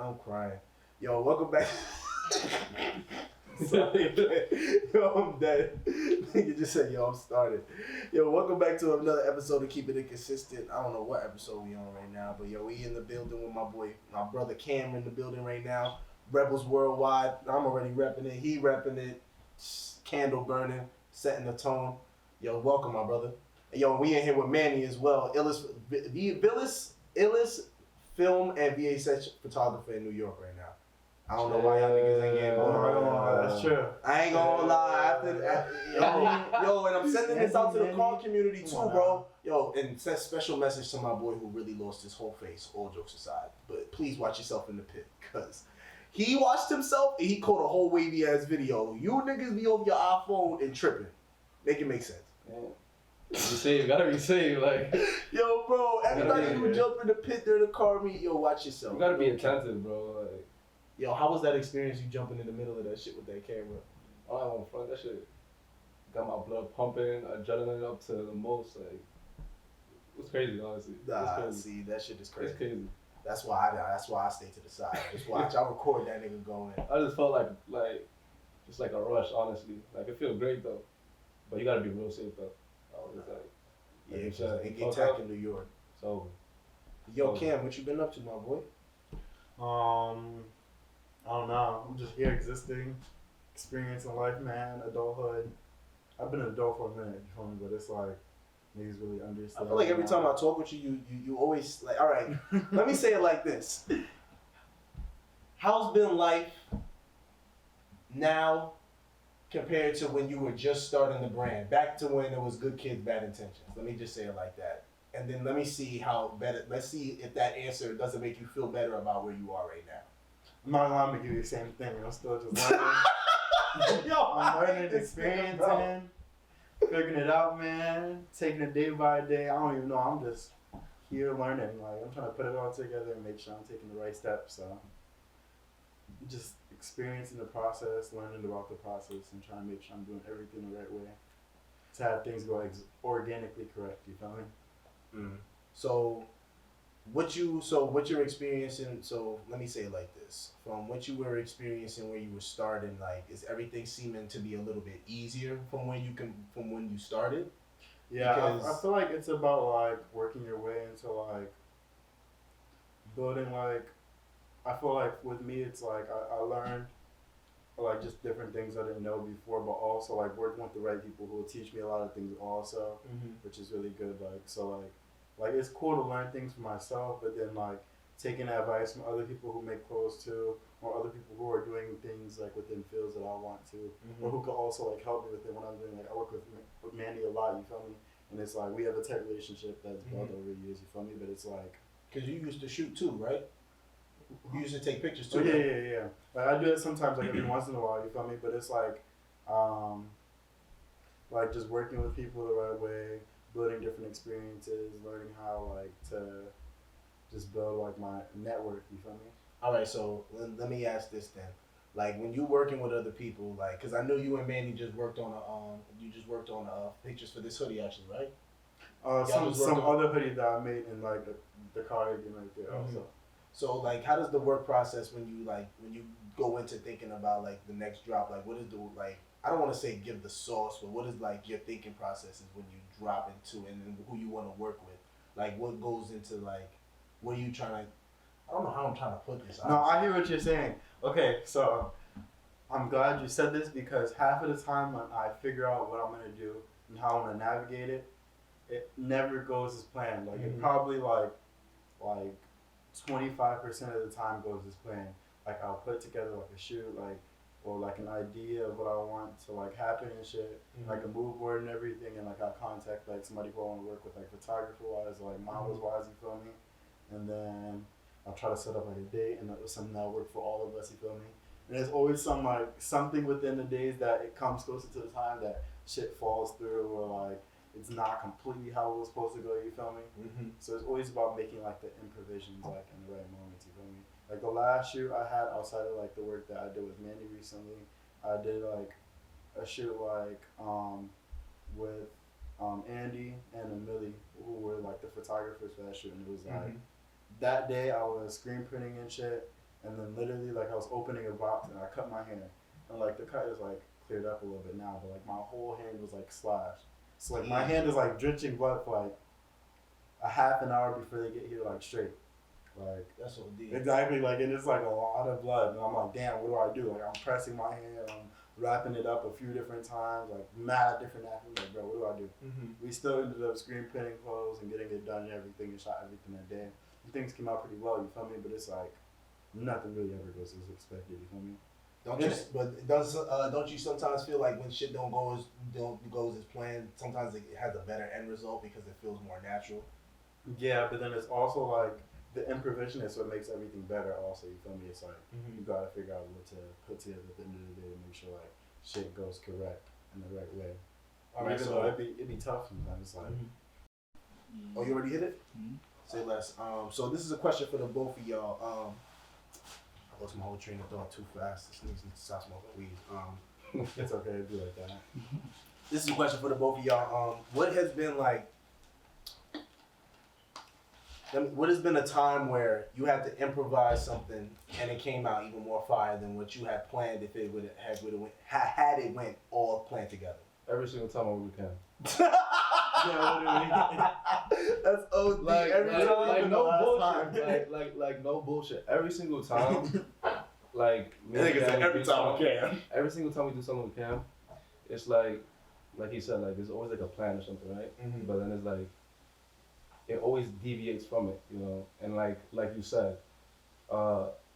I'm crying. Yo, welcome back. Sorry, yo, I'm dead. Nigga just said, yo, I'm started. Yo, welcome back to another episode of Keeping It Consistent. I don't know what episode we on right now, but yo, we in the building with my brother Cam in the building right now. Rebels Worldwide. I'm already repping it. He repping it. Candle burning, setting the tone. Yo, welcome, my brother. And yo, we in here with Manny as well. Illest film and VHS photographer in New York right now. I don't know why y'all niggas ain't getting more. That's true. I ain't gonna lie. Yo, and I'm sending this out to the car community too, bro. Yo, and send special message to my boy who really lost his whole face, all jokes aside. But please watch yourself in the pit, cause he watched himself and he caught a whole wavy ass video. You niggas be on your iPhone and tripping. Make it make sense. Yeah. Gotta be saved, like. Yo, bro, everybody who jump in the pit during the car meet, yo, watch yourself. You gotta be attentive, bro. Like, yo, how was that experience? You jumping in the middle of that shit with that camera? I won't front that shit. Got my blood pumping, adrenaline up to the most. Like, it was crazy, honestly. See, that shit is crazy. It's crazy. That's why I stay to the side. Just watch. I record that nigga going. I just felt like just like a rush, honestly. Like, it feel great though, but you gotta be real safe though. I was like, yeah, it get attacked in New York. So, yo, Cam, what you been up to, my boy? I don't know. I'm just here existing, experiencing life, man, adulthood. I've been an adult for a minute, you feel me? But it's like, niggas really understand. I feel like every time I talk with you, you always like, all right, let me say it like this. How's been life now compared to when you were just starting the brand? Back to when it was good kids, bad intentions. Let me just say it like that. And then let me see let's see if that answer doesn't make you feel better about where you are right now. I'm not allowed to give you the same thing. I'm still just learning. Yo, I'm learning, experiencing, figuring it out, man. Taking it day by day. I don't even know. I'm just here learning. Like, I'm trying to put it all together and make sure I'm taking the right steps. So, just experiencing the process, learning about the process, and trying to make sure I'm doing everything the right way to have things go organically correct. You feel me? Mm. So what you're experiencing, so let me say it like this. From what you were experiencing where you were starting, like, is everything seeming to be a little bit easier from when you started? Yeah, Because I feel like it's about like working your way into like building like, I feel like with me it's like I learned like just different things I didn't know before, but also like working with the right people who will teach me a lot of things also, which is really good. Like, so like it's cool to learn things for myself, but then like taking advice from other people who make clothes too, or other people who are doing things like within fields that I want to, or who could also like help me with it when I'm doing, like, I work with Manny a lot, you feel me? And it's like we have a tight relationship that's built over years, you feel me? But it's like, because you used to shoot too, right? You used to take pictures too. Oh, yeah. Like, I do it sometimes, like every once in a while, you feel me? But it's like just working with people the right way, building different experiences, learning how like to just build like my network, you feel me? All right, so let me ask this then. Like, when you working with other people, like, because I know you and Manny just worked on pictures for this hoodie actually, right? Some other hoodie that I made in like the cardigan right there also. So, like, how does the work process when you go into thinking about like the next drop? Like, what is the, like, I don't want to say give the sauce, but what is like your thinking processes when you drop into and then who you want to work with? Like, what goes into like, what are you trying to? I don't know how I'm trying to put this. No, I hear what you're saying. Okay, so I'm glad you said this, because half of the time when I figure out what I'm gonna do and how I'm gonna navigate it, it never goes as planned. Like, it probably like 25% of the time goes as planned. Like, I'll put together like a shoot, like, or like an idea of what I want to like happen and shit, like a mood board and everything, and like I contact like somebody who I want to work with, like photographer wise, like models wise, you feel me? And then I'll try to set up like a date and something that'll work for all of us, you feel me? And there's always something within the days that it comes closer to the time that shit falls through, or like it's not completely how it was supposed to go, you feel me? So it's always about making like the improvisations like in the right moments, you feel me? Like the last shoot I had outside of like the work that I did with Manny recently, I did like a shoot like with Andy and Amelie, who were like the photographers for that shoot, and it was like that day I was screen printing and shit, and then literally like I was opening a box and I cut my hand, and like the cut is like cleared up a little bit now, but like my whole hand was like slashed. So like my hand is like drenching blood for like a half an hour before they get here, like straight. Like That's OD. exactly, like, and it's like a lot of blood, and I'm like, damn, what do I do? Like I'm pressing my hand, I'm wrapping it up a few different times, like mad different napkins. Like, bro, what do I do? We still ended up screen printing clothes and getting it done and everything, and shot everything that day. And things came out pretty well, you feel me? But it's like nothing really ever goes as expected, you feel me? Don't you sometimes feel like when shit don't goes as planned, sometimes it has a better end result because it feels more natural? Yeah, but then it's also like the improvisation is what makes everything better. Also, you feel me? It's like you gotta figure out what to put together at the end of the day to make sure like shit goes correct in the right way. All right, even so though it'd be tough sometimes. It's like, oh, you already hit it? Say less. So this is a question for the both of y'all. I lost my whole train of thought too fast. This niggas need to stop smoking weed. it's okay to do like that. This is a question for the both of y'all. What has been like? What has been a time where you had to improvise something and it came out even more fire than what you had planned if it would have went all planned together? Every single time on weekend. That's OD. Like no bullshit. Like no bullshit. Every single time. Like every time we can. Every single time we do something with Cam, it's like he said, like there's always like a plan or something, right? But then it's like it always deviates from it, you know. And like you said,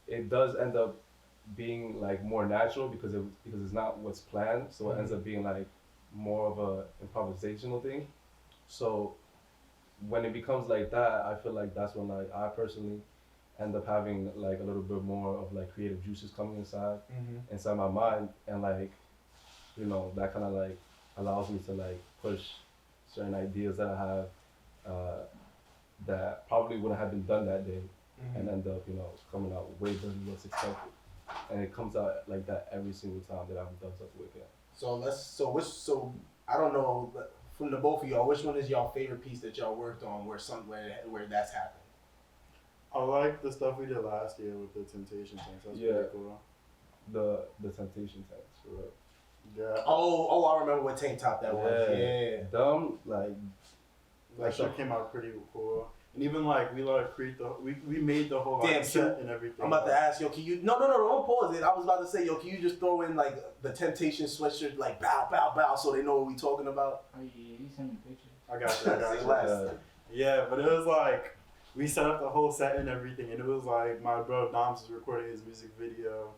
it does end up being like more natural because it's not what's planned, so it ends up being like more of a improvisational thing. So when it becomes like that, I feel like that's when like I personally end up having like a little bit more of like creative juices coming inside my mind, and like, you know, that kind of like allows me to like push certain ideas that I have that probably wouldn't have been done that day, and end up, you know, coming out way better than what's expected. And it comes out like that every single time that I've done something with it. So I don't know, but from the both of y'all, which one is y'all favorite piece that y'all worked on where that's happened? I like the stuff we did last year with the Temptation tanks. That's pretty cool. The Temptation tanks, for real. Yeah. Oh, I remember what tank top that was. Yeah. Dumb, like that shit came out pretty cool. And even like we made the whole set and everything. I'm about to ask, yo, can you no, don't pause it. I was about to say, yo, can you just throw in like the Temptation sweatshirt, like bow, bow, bow, so they know what we talking about? Oh yeah, you sent me pictures. I got you. Yeah, but it was like we set up the whole set and everything, and it was like my bro Doms was recording his music video.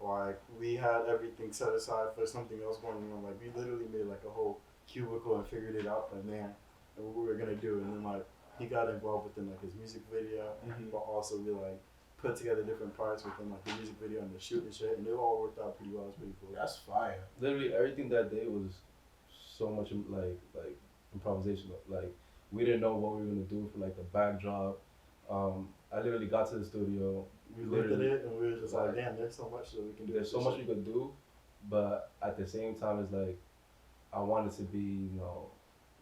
Like we had everything set aside for something else going on. Like we literally made like a whole cubicle and figured it out from there and what we were gonna do. And then like he got involved within like his music video, but also we like put together different parts within like the music video and the shoot and shit, and it all worked out pretty well. It's pretty cool. That's fire. Literally everything that day was so much like improvisational. Like we didn't know what we were gonna do for like the backdrop. I literally got to the studio. We looked at it and we were just like, damn, there's so much that we can do. There's so much we could do, but at the same time, it's like I wanted to be, you know,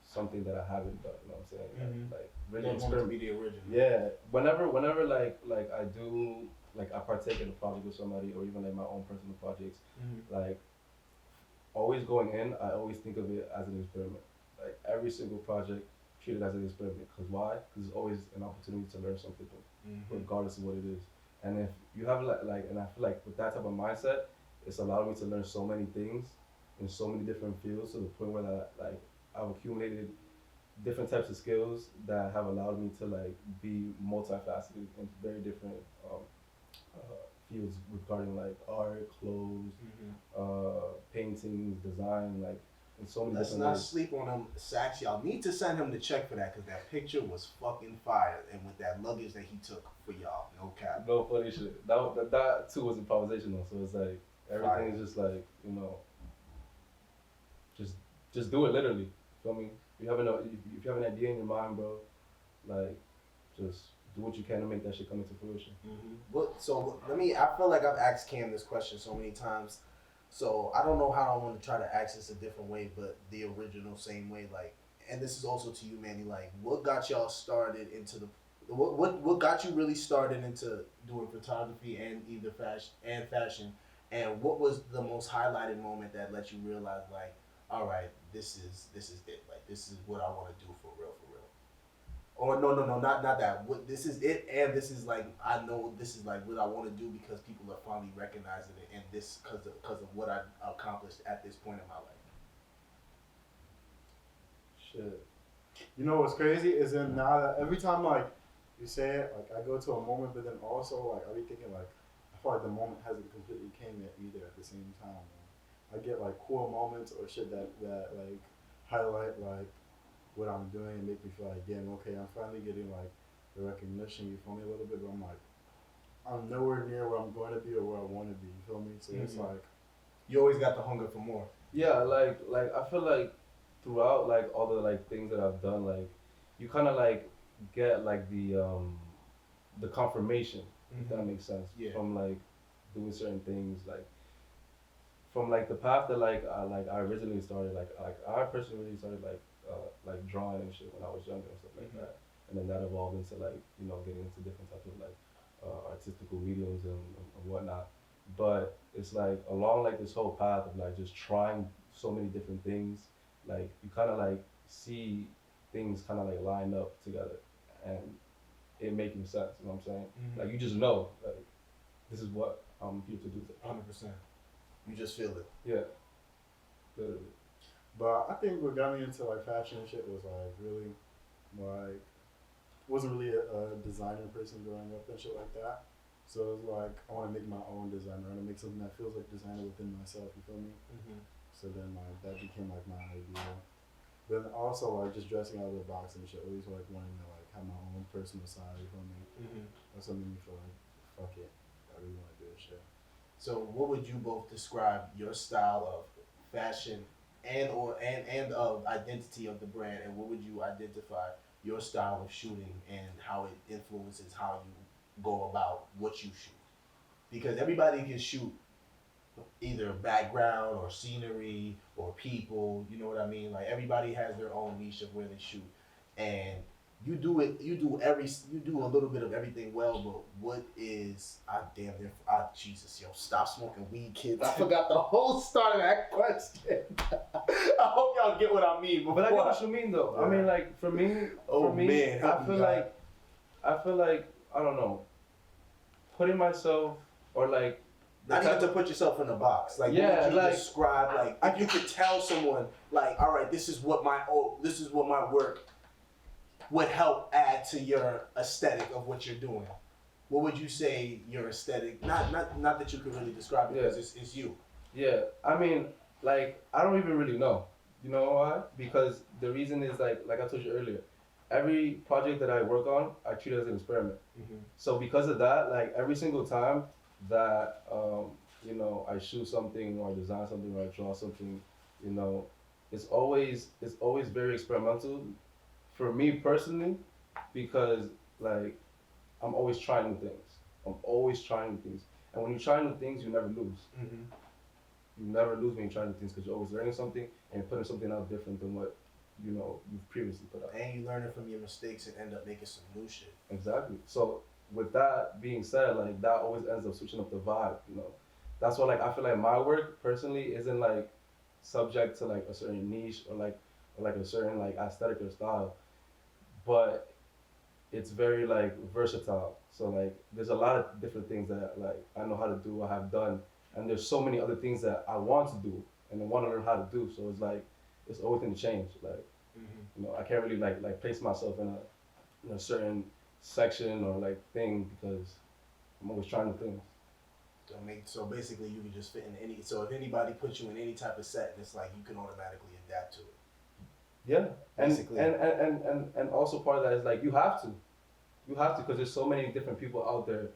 something that I haven't done. You know what I'm saying? Like really experiment. Be the original. Yeah. Whenever like I do like I partake in a project with somebody or even like my own personal projects, like always going in, I always think of it as an experiment. Like every single project, treat it as an experiment. Because why? Because it's always an opportunity to learn something new, regardless of what it is. And if you have like, and I feel like with that type of mindset, it's allowed me to learn so many things in so many different fields to the point where that like I've accumulated different types of skills that have allowed me to like be multifaceted in very different fields regarding like art, clothes, paintings, design, like in so many Let's different not ways. sleep on him, Sax. Y'all need to send him the check for that because that picture was fucking fire, and with that luggage that he took for y'all, no cap. No funny shit. That too was improvisational, so it's like everything Fire. is just like, you know, just do it literally. Feel me? If you have an idea in your mind, bro, like just do what you can to make that shit come into fruition. I feel like I've asked Cam this question so many times, so I don't know how I want to try to ask this a different way, but the original same way. Like, and this is also to you, Manny. Like, what got y'all started into what got you really started into doing photography and either fashion, and what was the most highlighted moment that let you realize like, all right, this is it, like this is what I want to do for real, for real. Or no, not that. What this is it, and this is like I know this is like what I want to do because people are finally recognizing it, and this because of what I accomplished at this point in my life. Shit. You know what's crazy is then now that every time like you say it, like I go to a moment, but then also like I be thinking like I feel like the moment hasn't completely came yet either at the same time. Man. I get like cool moments or shit that like highlight like what I'm doing and make me feel like damn okay I'm finally getting like the recognition. You feel me a little bit, but I'm like I'm nowhere near where I'm going to be or where I want to be. You feel me? So it's like You always got the hunger for more. Yeah, like I feel like throughout like all the like things that I've done, like you kind of like get like the confirmation, if that makes sense, Yeah. from like doing certain things, like from like the path that like I originally started, like I personally really started like drawing and shit when I was younger and stuff like that, and then that evolved into like getting into different types of like artistical mediums and whatnot. But it's like along like this whole path of like just trying so many different things, like you kind of like see things kind of like line up together, and it making sense. You know what I'm saying? Like you just know like this is what I'm here to do. 100%. You just feel it. Yeah, literally. but I think what got me into like fashion and shit was like really like wasn't really a designer person growing up and shit like that. So it was like I want to make my own designer. I want to make something that feels like designer within myself. You feel me? So then like that became like my idea. Then also like just dressing out of the box and shit. Always like wanting to like have my own personal side. You feel me? That's what made me feel like fuck it. I really want to do this shit. So, what would you both describe your style of fashion and of identity of the brand, and what would you identify your style of shooting and how it influences how you go about what you shoot? Because everybody can shoot either background or scenery or people. You know what I mean? Like everybody has their own niche of where they shoot, and you do it. You do a little bit of everything well. But what is Jesus, yo, stop smoking weed, kids. I forgot the whole start of that question. I hope y'all get what I mean. But I get what you mean though. Yeah. I mean, like for me, man, I feel like I don't know, putting myself or like. Not even to put yourself in a box. Like, yeah, what would you like, describe, like, if you could tell someone, like, all right, this is what my work would help add to your aesthetic of what you're doing. What would you say your aesthetic? Not that you could really describe it because it's you. Yeah, I mean, like, I don't even really know. You know why? Because the reason is like I told you earlier, every project that I work on, I treat it as an experiment. So because of that, like every single time that I shoot something or I design something or I draw something, it's always very experimental for me personally, because like I'm always trying new things. And when you try new things, you never lose. You never lose when you try new things because you're always learning something and putting something out different than what you've previously put out. And you learning from your mistakes and end up making some new shit. Exactly. So with that being said, like that always ends up switching up the vibe, That's why like I feel like my work personally isn't like subject to like a certain niche or like a certain like aesthetic or style, but it's very like versatile. So like there's a lot of different things that like I know how to do, I have done, and there's so many other things that I want to do and I want to learn how to do. So it's like it's always going to change. Like I can't really like place myself in a certain section or like thing because I'm always trying new things. So basically you can just fit in any. So if anybody puts you in any type of set, it's like you can automatically adapt to it. Yeah, basically. And also part of that is like you have to because there's so many different people out there,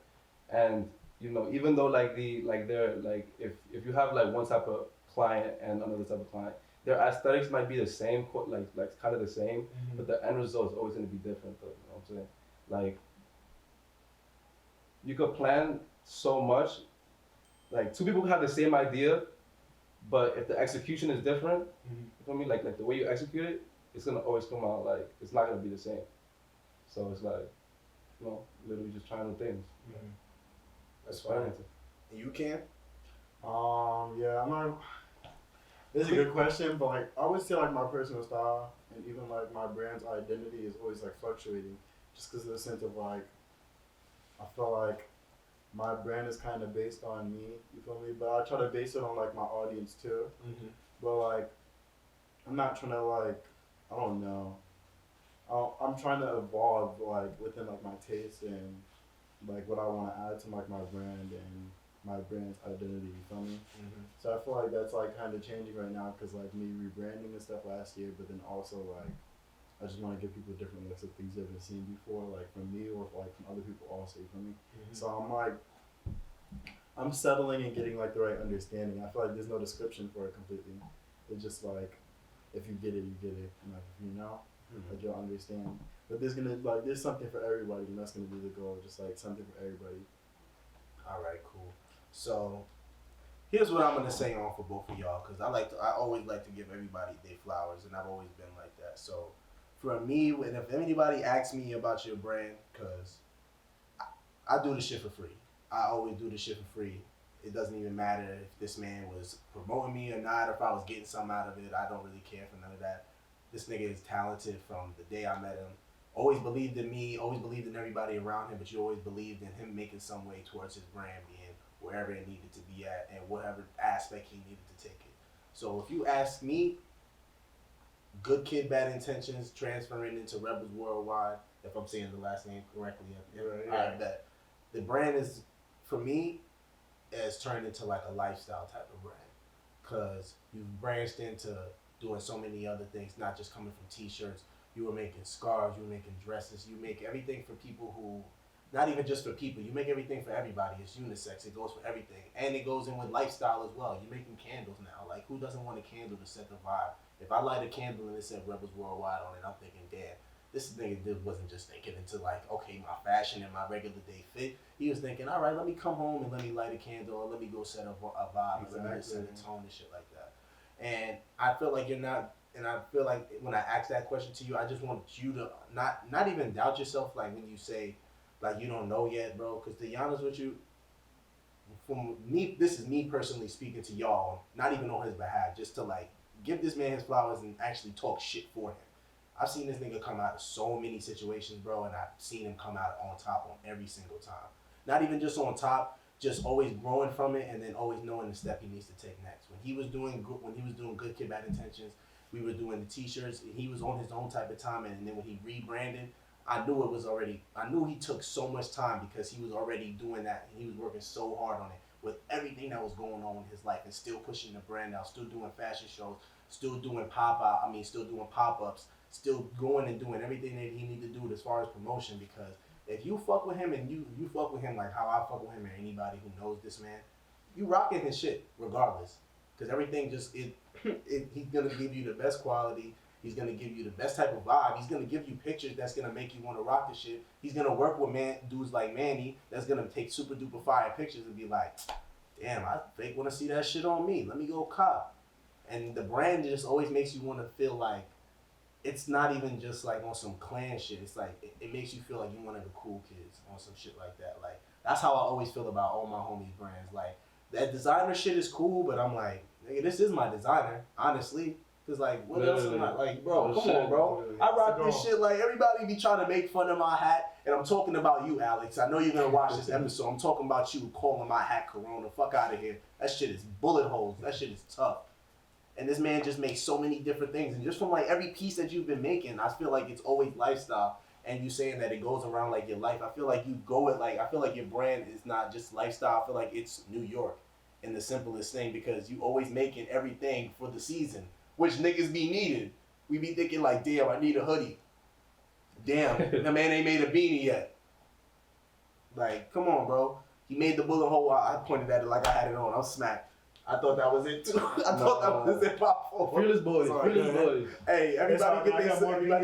and even though like they're like if you have like one type of client and another type of client, their aesthetics might be the same, like kind of the same, but the end result is always going to be different though. You know what I'm saying? Like you could plan so much, like two people can have the same idea, but if the execution is different, you feel me? Like the way you execute it, it's gonna always come out like it's not gonna be the same. So it's like you know, literally just trying new things. Mm-hmm. That's fine. And you can? Yeah, I'm not. This is a good question, but like I would say like my personal style and even like my brand's identity is always like fluctuating, just because of the sense of like I feel like my brand is kind of based on me. You feel me? But I try to base it on like my audience too. Mm-hmm. But like I'm not trying to like I don't know. I'm trying to evolve like within like my taste and like what I want to add to like my brand and my brand's identity. You feel me? Mm-hmm. So I feel like that's like kind of changing right now because like me rebranding and stuff last year, but then also like I just want to give people different looks of things they haven't seen before, like from me or like from other people also. You feel me? Mm-hmm. So I'm settling and getting like the right understanding. I feel like there's no description for it completely. It's just like if you get it, you get it. And like if you know, like you'll understand. But there's something for everybody, and that's gonna be the goal. Just like something for everybody. All right, cool. So here's what I'm gonna say on for both of y'all, cause I always like to give everybody their flowers, and I've always been like that. So for me, and if anybody asks me about your brand, cause I do this shit for free. I always do this shit for free. It doesn't even matter if this man was promoting me or not, or if I was getting something out of it. I don't really care for none of that. This nigga is talented from the day I met him. Always believed in me, always believed in everybody around him, but you always believed in him making some way towards his brand being wherever it needed to be at and whatever aspect he needed to take it. So if you ask me, good kid, bad intentions, transferring into Rebels Worldwide, if I'm saying the last name correctly, I bet. The brand is, for me, has turned into like a lifestyle type of brand. Because you've branched into doing so many other things, not just coming from t-shirts. You were making scarves, you were making dresses, you make everything for people who, not even just for people, you make everything for everybody. It's unisex, it goes for everything. And it goes in with lifestyle as well. You're making candles now. Like, who doesn't want a candle to set the vibe? If I light a candle and it said Rebels Worldwide on it, I'm thinking, damn, this nigga wasn't just thinking into like, okay, my fashion and my regular day fit. He was thinking, all right, let me come home and let me light a candle, or let me go set up a vibe, Exactly. let me just set a tone and shit like that. And I feel like you're not, and I feel like when I ask that question to you, I just want you to not even doubt yourself, like when you say, like, you don't know yet, bro. Because to be honest with you, from me, this is me personally speaking to y'all, not even on his behalf, just to like give this man his flowers and actually talk shit for him. I've seen this nigga come out of so many situations, bro, and I've seen him come out on top on every single time. Not even just on top, just always growing from it, and then always knowing the step he needs to take next. When he was doing Good Kid, Bad Intentions, we were doing the t-shirts, and he was on his own type of time, and then when he rebranded, I knew he took so much time because he was already doing that, and he was working so hard on it with everything that was going on in his life, and still pushing the brand out, still doing fashion shows, still doing still doing pop-ups, still going and doing everything that he needed to do as far as promotion. Because if you fuck with him and you fuck with him like how I fuck with him, and anybody who knows this man, you rocking his shit regardless. Because everything just he's gonna give you the best quality. He's gonna give you the best type of vibe. He's gonna give you pictures that's gonna make you want to rock the shit. He's gonna work with dudes like Manny that's gonna take super duper fire pictures and be like, damn, I fake want to see that shit on me. Let me go cop. And the brand just always makes you want to feel like it's not even just like on some clan shit. It's like it makes you feel like you're one of the cool kids on some shit like that. Like that's how I always feel about all my homies' brands. Like that designer shit is cool, but I'm like, nigga, this is my designer, honestly. Cause like, what else am I like, bro? Come on, bro. I rock this shit. Like everybody be trying to make fun of my hat, and I'm talking about you, Alex. I know you're gonna watch this episode. I'm talking about you calling my hat Corona. Fuck out of here. That shit is bullet holes. That shit is tough. And this man just makes so many different things. And just from like every piece that you've been making, I feel like it's always lifestyle. And you saying that it goes around like your life, I feel like you go with like, I feel like your brand is not just lifestyle. I feel like it's New York in the simplest thing, because you always making everything for the season, which niggas be needed. We be thinking like, damn, I need a hoodie. Damn, the man ain't made a beanie yet. Like, come on, bro. He made the bullet hole. I pointed at it like I had it on. I was smacked. I thought that was it too. I thought that was it. Fearless boys. Fearless boys. Hey, everybody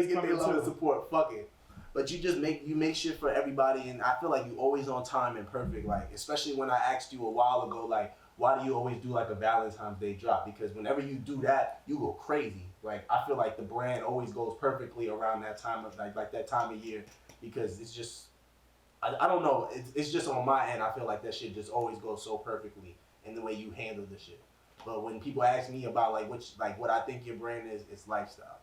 get their love and support. Fuck it. But you make shit for everybody, and I feel like you always on time and perfect. Like, especially when I asked you a while ago, like, why do you always do like a Valentine's Day drop? Because whenever you do that, you go crazy. Like, I feel like the brand always goes perfectly around that time of like that time of year, because it's just I don't know. It's just on my end. I feel like that shit just always goes so perfectly in the way you handle the shit. But when people ask me about like what I think your brand is, it's lifestyle.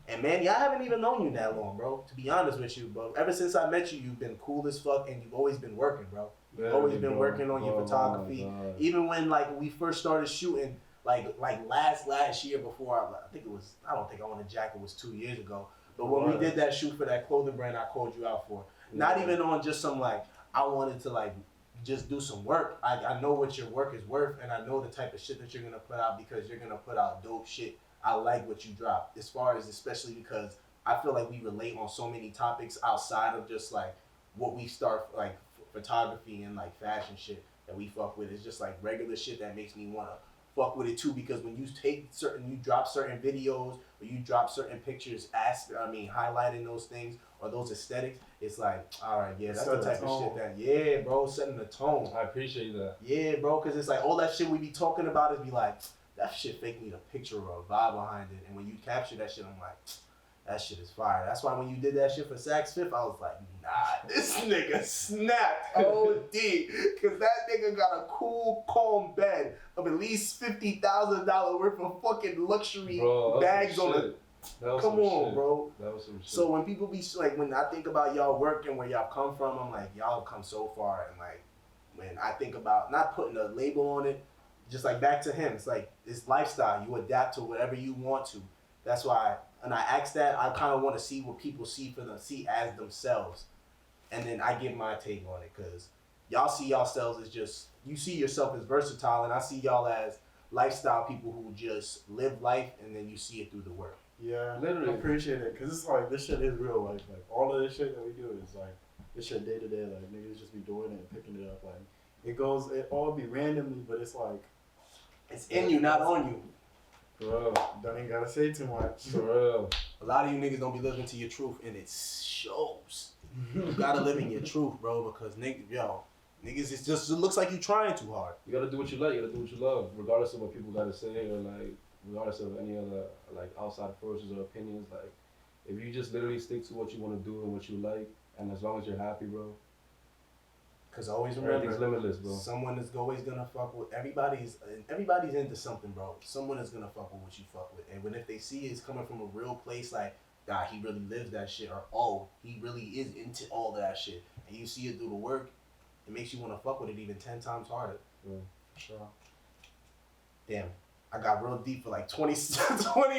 And Manny, I haven't even known you that long, bro. To be honest with you, bro. Ever since I met you, you've been cool as fuck, and you've always been working, bro. You've always been working on your photography. Even when like we first started shooting, like last year before I think it was, I don't think I Own a Jacket was 2 years ago. But when we did that shoot for that clothing brand, I called you out for. Not even on just some like I wanted to like just do some work. I know what your work is worth, and I know the type of shit that you're gonna put out because you're gonna put out dope shit. I like what you drop, as far as especially because I feel like we relate on so many topics outside of just like what we start like photography and like fashion shit that we fuck with. It's just like regular shit that makes me wanna fuck with it too, because when you you drop certain videos or you drop certain pictures, highlighting those things or those aesthetics, it's like, all right, yeah, that's the type of shit that, yeah, bro, setting the tone. I appreciate that. Yeah, bro, because it's like all that shit we be talking about is be like, that shit fake need a picture or a vibe behind it. And when you capture that shit, I'm like, that shit is fire. That's why when you did that shit for Saks Fifth, I was like, nah, this nigga snapped OD. Because that nigga got a cool, calm bed of at least $50,000 worth of fucking luxury bags on it. Come on, bro. That was some shit. So when people be like, when I think about y'all work and where y'all come from, I'm like, y'all have come so far. And like, when I think about not putting a label on it, just like back to him, it's like, it's lifestyle. You adapt to whatever you want to. That's why, and I ask that, I kind of want to see what people see as themselves. And then I give my take on it, because y'all see yourselves as just, you see yourself as versatile, and I see y'all as lifestyle people who just live life, and then you see it through the work. Yeah, literally appreciate it, because it's like, this shit is real life. Like, all of this shit that we do is like, this shit day to day, like, niggas just be doing it and picking it up. Like, it all be randomly, but it's like, it's in you, not on you. For real. Don't even gotta say too much. For real. A lot of you niggas don't be living to your truth, and it shows. You gotta live in your truth, bro, because niggas, it looks like you trying too hard. You gotta do what you like, you gotta do what you love, regardless of what people gotta say, or like, regardless of any other like outside forces or opinions. Like, if you just literally stick to what you want to do and what you like, and as long as you're happy, bro. Cause always remember, everything's limitless, bro. Someone is always gonna fuck with everybody's into something, bro. Someone is gonna fuck with what you fuck with, and if they see it's coming from a real place, like, nah, he really lives that shit, or oh, he really is into all that shit, and you see it through the work, it makes you want to fuck with it even 10 times harder. Sure. Damn, I got real deep for like 20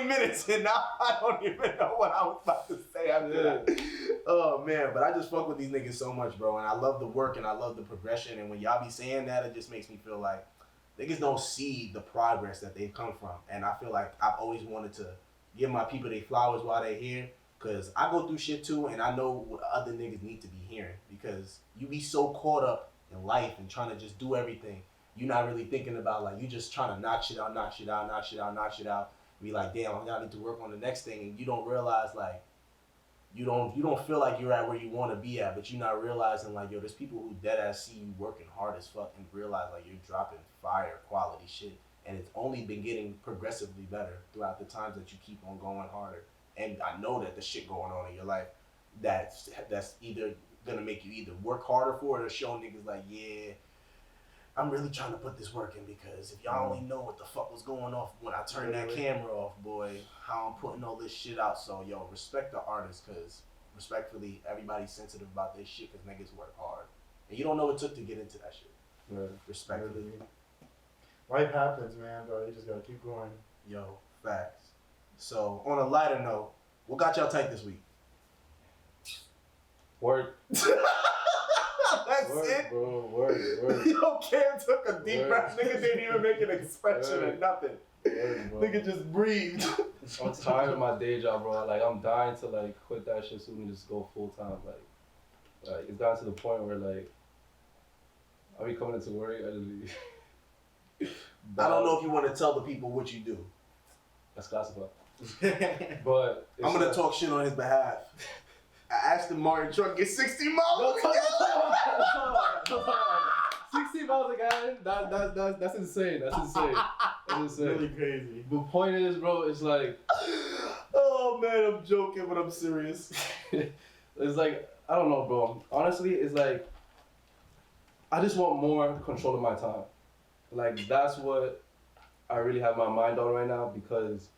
minutes, and now I don't even know what I was about to say after that. Oh man, but I just fuck with these niggas so much, bro, and I love the work and I love the progression, and when y'all be saying that, it just makes me feel like niggas don't see the progress that they've come from, and I feel like I've always wanted to give my people their flowers while they're here, because I go through shit too, and I know what other niggas need to be hearing, because you be so caught up in life and trying to just do everything, you're not really thinking about, like, you just trying to knock shit out, be like, damn, I need to work on the next thing, and you don't realize, like, you don't feel like you're at where you want to be at, but you're not realizing, like, yo, there's people who dead ass see you working hard as fuck and realize, like, you're dropping fire quality shit, and it's only been getting progressively better throughout the times that you keep on going harder. And I know that the shit going on in your life that's either gonna make you either work harder for it or show niggas like, yeah, I'm really trying to put this work in, because if y'all only know what the fuck was going off when I turned that camera off, boy, how I'm putting all this shit out. So, yo, respect the artists, because respectfully, everybody's sensitive about this shit, because niggas work hard. And you don't know what it took to get into that shit. Right. Respectfully. Life happens, man, bro. You just gotta keep going. Yo, facts. So, on a lighter note, what got y'all tight this week? Work. That's work, it? Bro, work. Yo, Cam took a deep breath. Nigga didn't even make an expression or nothing. Nigga just breathed. I'm tired of my day job, bro. Like, I'm dying to, like, quit that shit soon and just go full time. Like, it's gotten to the point where, like, I be coming into work, I just be... I don't know if you want to tell the people what you do. That's classified. But I'm gonna talk shit on his behalf. I asked him Martin truck get 60 miles. 60 miles a gallon? That's insane. That's insane. Really crazy. The point is, bro, it's like... Oh man, I'm joking, but I'm serious. It's like, I don't know, bro. Honestly, it's like I just want more control of my time. Like that's what I really have my mind on right now because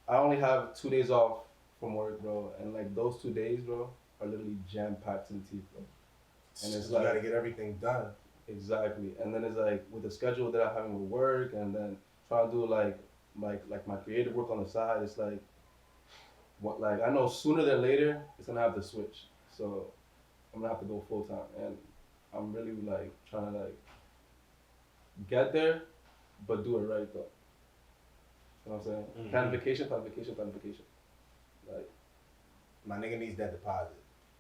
I only have 2 days off from work, bro, and like those 2 days, bro, are literally jam packed to the teeth, bro. And it's like you gotta get everything done. Exactly, and then it's like with the schedule that I'm having with work, and then trying to do like my creative work on the side. It's like what like I know sooner than later it's gonna have to switch. So I'm gonna have to go full time, and I'm really like trying to like get there, but do it right though. You know what I'm saying? Mm-hmm. Planification. Like my nigga needs that deposit.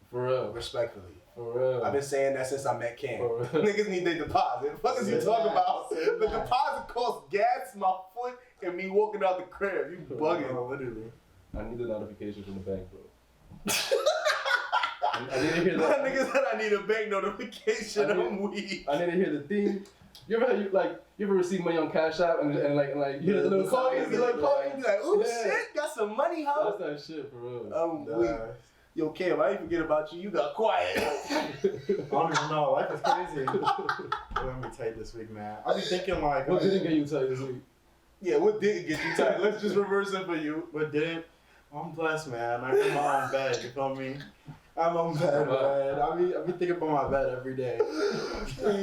For real. Respectfully. For real. I've been saying that since I met Cam. For real. Niggas need their deposit. What is you talking about? The deposit costs gas, my foot, and me walking out the crib. You bugging. Oh, literally. I need a notification from the bank, bro. I need to hear My that. nigga said I need a bank notification. I'm weak. I need to hear the theme. You ever receive money on Cash App and you hear the little coins? You be like, ooh, Yeah. shit, got some money, huh? That's that shit for real. I'm weak. Yo, Cam, I didn't forget about you. You got quiet. I don't even know. Life is crazy. Let me tell you this week, man. I be thinking like, What didn't get you tight this week? Yeah, what didn't get you tight? Let's just reverse it for you. what didn't? I'm blessed, man. I'm in my own bed. You feel me? I'm on bed, man. I be thinking about my bed every day.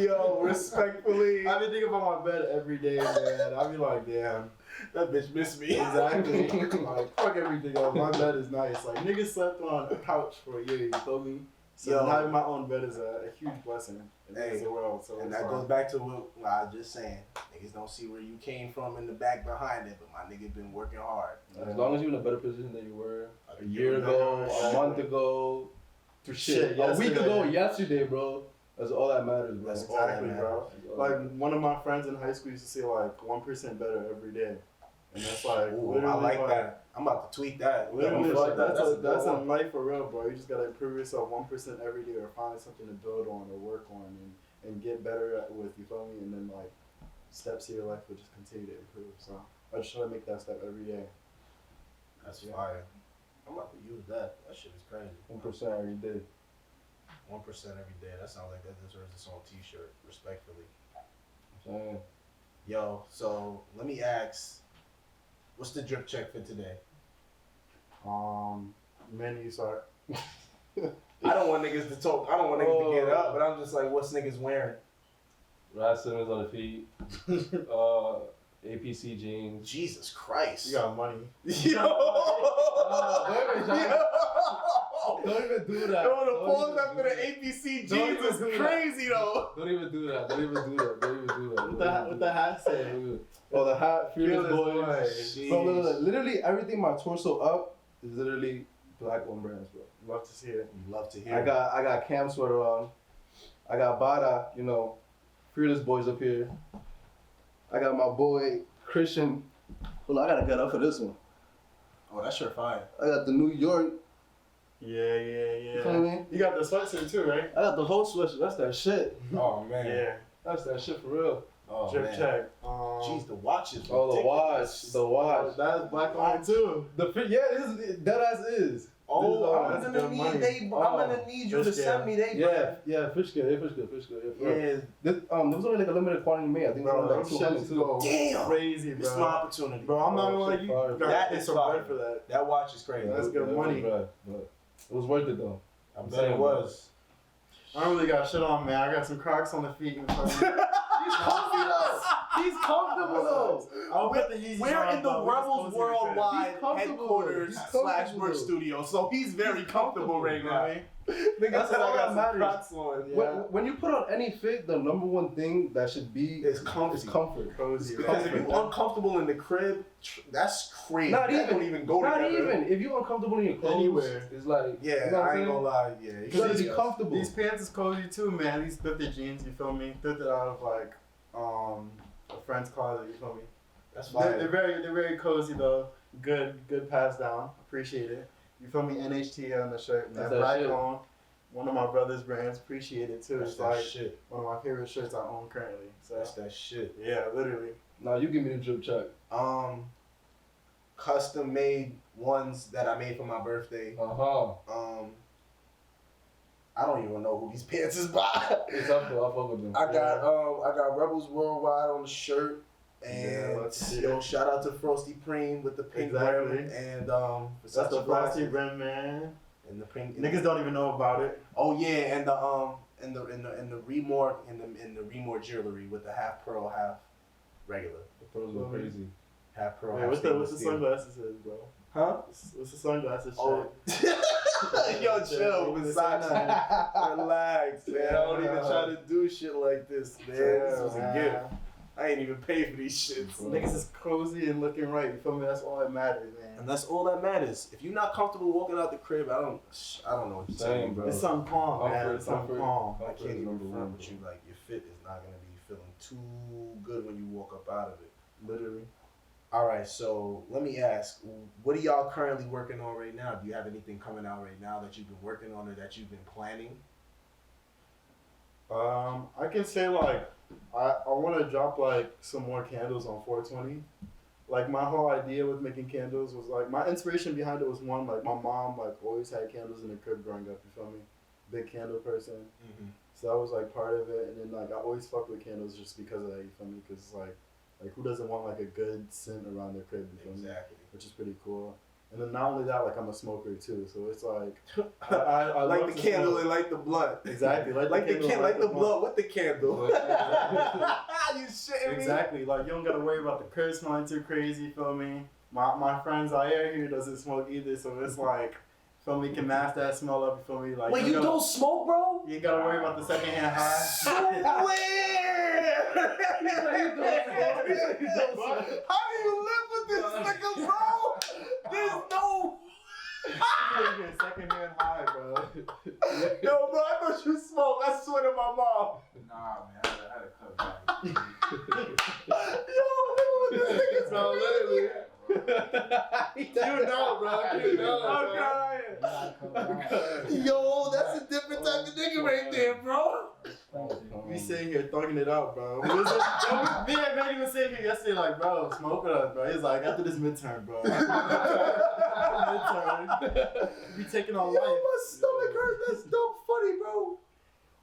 Yo, respectfully. I be thinking about my bed every day, man. I be like, damn. That bitch missed me. Exactly. Like, fuck everything else. My bed is nice. Like, niggas slept on a couch for a year, you feel me? So Yo. having my own bed is a huge blessing in the world. So And it's that goes back to what I was just saying. Niggas don't see where you came from in the back behind it, but my nigga been working hard. As long as you're in a better position than you were a year year ago, ago, a month ago, Shit, a week yesterday. ago, yesterday, bro. That's all that matters, bro. That's all that Exactly, bro. matters. Like, one of my friends in high school used to say, like, 1% better every day. And that's like, Ooh, I literally, like that. I'm about to tweet that. Literally, Fuck like, that. that's a good in one. life for real, bro. You just gotta improve yourself 1% every day, or find something to build on or work on, and get better at with. You feel me? And then like steps of your life will just continue to improve. So I just try to make that step every day. That's fire. I'm about to use that. That shit is crazy. 1% every day. 1% every day. That sounds like that deserves its own t-shirt, respectfully. Saying. Yo, so let me ask, what's the drip check for today? Manny, sorry. I don't want niggas to talk. I don't want niggas to get up, but I'm just like, what's niggas wearing? Rad Simmons on the feet. APC jeans. Jesus Christ. You got money. Don't even do that. Yo, the Don't pause even after do the that. APC Don't jeans even is do that. crazy though. Don't even do that. Don't even do that. Don't even do that. What the hat say? Oh, the hat, Fearless Fearless Boys. Boys. Bro, look, literally everything my torso up is literally black on brands, bro. Love to see it. Love to hear. I got Cam sweater on. I got Bada, Fearless Boys up here. I got my boy Christian. Well, I gotta get up for this one. Oh, that's sure fire. I got the New York. Yeah. You feel me? You got the sweatshirt too, right? I got the whole sweatshirt. That's that shit. Oh man. Yeah. That's that shit for real. Oh Drip man. check. Jeez, the watch is Oh, the ridiculous. watch. That's black on too. That ass is. Oh, I'm That's gonna good need money. I'm gonna need you to Fish send me they. Yeah, fish good. Yeah, Yeah. There was only like a limited quantity made. I think it Bro, was them like 200 shits too. go Damn. crazy, bro. It's my opportunity. Bro, I'm not gonna lie, shit you fire. gotta That pay is some fire. bread for that. That watch is crazy. That's good money. But it was worth it though. I bet it was. I don't really got shit on, man. I got some Crocs on the feet. And He's comfy though. He's comfortable though. I'll put the Yeezys We're on, in the but we're just Rebels cozy Worldwide He's comfortable. headquarters He's / comfortable. work studio, so he's very comfortable right now. Nigga That's said all I got that some matters. Crocs on. Yeah. When you put on any fit, the number one thing that should be It's comfy. is comfort. Cozy, Because right? if you're uncomfortable in the crib, that's crazy. Not that even- don't even go Not together. even if you're uncomfortable in your clothes, Anywhere. it's like Yeah, you know what I I'm ain't saying? gonna lie. Yeah, You gotta be yes. comfortable. These pants is cozy too, man. These thrifted jeans, you feel me? Thrifted out of like a friend's closet, you feel me? That's They're fine. they're very cozy though. Good pass down. Appreciate it. You feel me? NHT on the shirt, man. That's that Black shit. on. One of my brother's brands. Appreciate it too. That's It's that like shit. one of my favorite shirts I own currently. So That's that shit. yeah, literally. Now you give me the drip check. Custom made ones that I made for my birthday. Uh huh. I don't even know who these pants is by. It's up though. I fuck with them. I got Rebels Worldwide on the shirt. And yo, shout out to Frosty Preem with the pink rim and that's the Frosty rim, man. And the pink niggas don't even know about it. Oh yeah, and the Remore jewelry with the half pearl, half regular. The pearls go crazy. Half pearl. Wait, what's the sunglasses is, bro? Huh? What's the sunglasses? Oh. Yo, chill, Versace. Relax, man. I don't even try to do shit like this, man. This was a gift. I ain't even paid for these shits. Niggas is cozy and looking right. You feel me? That's all that matters, man. And that's all that matters. If you're not comfortable walking out the crib, I don't know what you're saying, bro. It's something calm, man. It's something calm. I can't even front with you. Like, your fit is not gonna be feeling too good when you walk up out of it. Literally. All right, so let me ask, what are y'all currently working on right now? Do you have anything coming out right now that you've been working on or that you've been planning? I can say like I want to drop like some more candles on 420. Like my whole idea with making candles was like my inspiration behind it was one, like my mom like always had candles in the crib growing up. You feel me? Big candle person. Mm-hmm. So that was like part of it, and then like I always fucked with candles just because of that. You feel me? Because like who doesn't want like a good scent around their crib? You feel me? Exactly. Which is pretty cool. And then not only that, like I'm a smoker too, so it's like I like the candle smoke. And like the blunt. Exactly, like the blunt with the candle. You shitting me? Exactly, like you don't gotta worry about the crib smelling too crazy. You feel me? My friends out here doesn't smoke either, so it's like, feel me, can mask that smell up. You feel me? Like wait, you don't smoke, bro? You ain't gotta worry about the secondhand high. How do you live with this nigga, bro? There's no. You get secondhand high, bro. Yo, bro, I thought you smoked. I swear to my mom. Nah, man, I had to cut back. Yo, look at this nigga, bro. Literally. You know, bro. I'm crying. Yo, that's a different type of nigga right there, bro. We sitting here thugging it out, bro. Me and Manny was sitting here yesterday like, bro, smoke with us, bro. He's like, after this midterm, bro. Midterm. We taking on life. Yo, my stomach hurt. That's dumb funny, bro.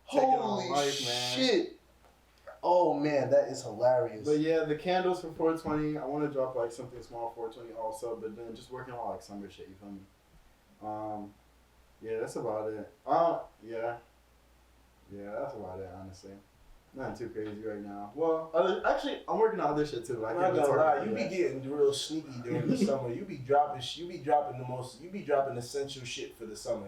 Holy life, man. Shit. Oh, man, that is hilarious. But yeah, the candles for 420, I want to drop like something small 420 also, but then just working on like summer shit, you feel me? Yeah, that's about it. Yeah, that's about it, honestly. Nothing too crazy right now. Well, actually, I'm working on other shit too. I'm not gonna lie, you be getting real sneaky during the summer. You be dropping essential shit for the summer.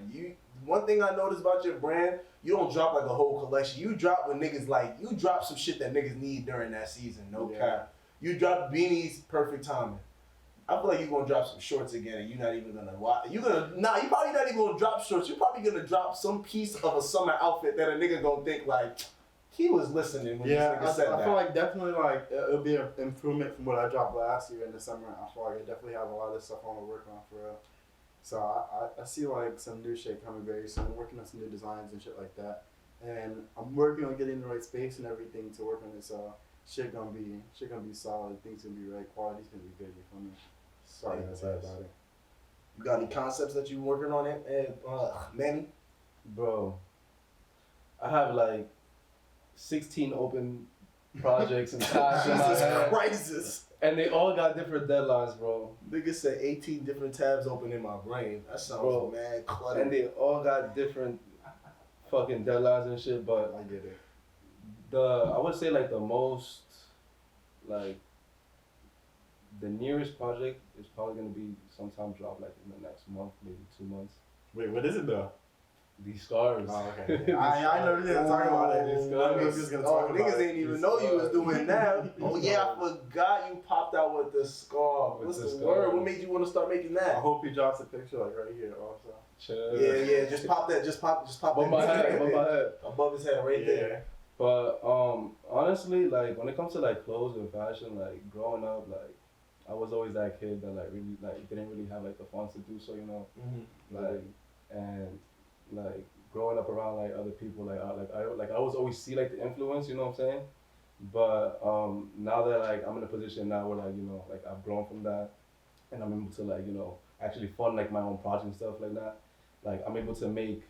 One thing I noticed about your brand, you don't drop like a whole collection. You drop when niggas like, you drop some shit that niggas need during that season. No cap. You drop beanies, perfect timing. I feel like you're gonna drop some shorts again, and you're not even gonna watch. You're probably not even gonna drop shorts. You're probably gonna drop some piece of a summer outfit that a nigga gonna think like, he was listening when this nigga said that. I feel like definitely like it'll be an improvement from what I dropped last year in the summer. I feel like I definitely have a lot of stuff I want to work on for real. So I see like some new shit coming very soon. I'm working on some new designs and shit like that, and I'm working on getting the right space and everything to work on it. So shit gonna be solid. Things gonna be right. Quality's gonna be good. You feel me? Sorry to say about it. You got any concepts that you working on it, Manny? Bro, I have like 16 open projects and tasks in my head. Crisis. And they all got different deadlines, bro. Nigga said 18 different tabs open in my brain. That sounds mad cluttered. And they all got different fucking deadlines and shit, but I get it. I would say like the most, like, the nearest project is probably gonna be sometime drop like in the next month, maybe 2 months. Wait, what is it though? These scars. Oh, okay. Yeah. I know you're gonna talk about it. Niggas ain't even know you was doing that. Oh yeah, I forgot you popped out with the scarf. What's the word? What made you want to start making that? I hope he drops a picture like right here also. Chill. Yeah. Just pop that. Just pop above my head. Above his head, right there. But honestly, like when it comes to like clothes and fashion, like growing up, like I was always that kid that like really like didn't really have like the funds to do so, you know, and like growing up around like other people, like I always see like the influence, you know what I'm saying? But now that like I'm in a position now where like, you know, like I've grown from that, and I'm able to like, you know, actually fund like my own project and stuff like that. Like I'm able to make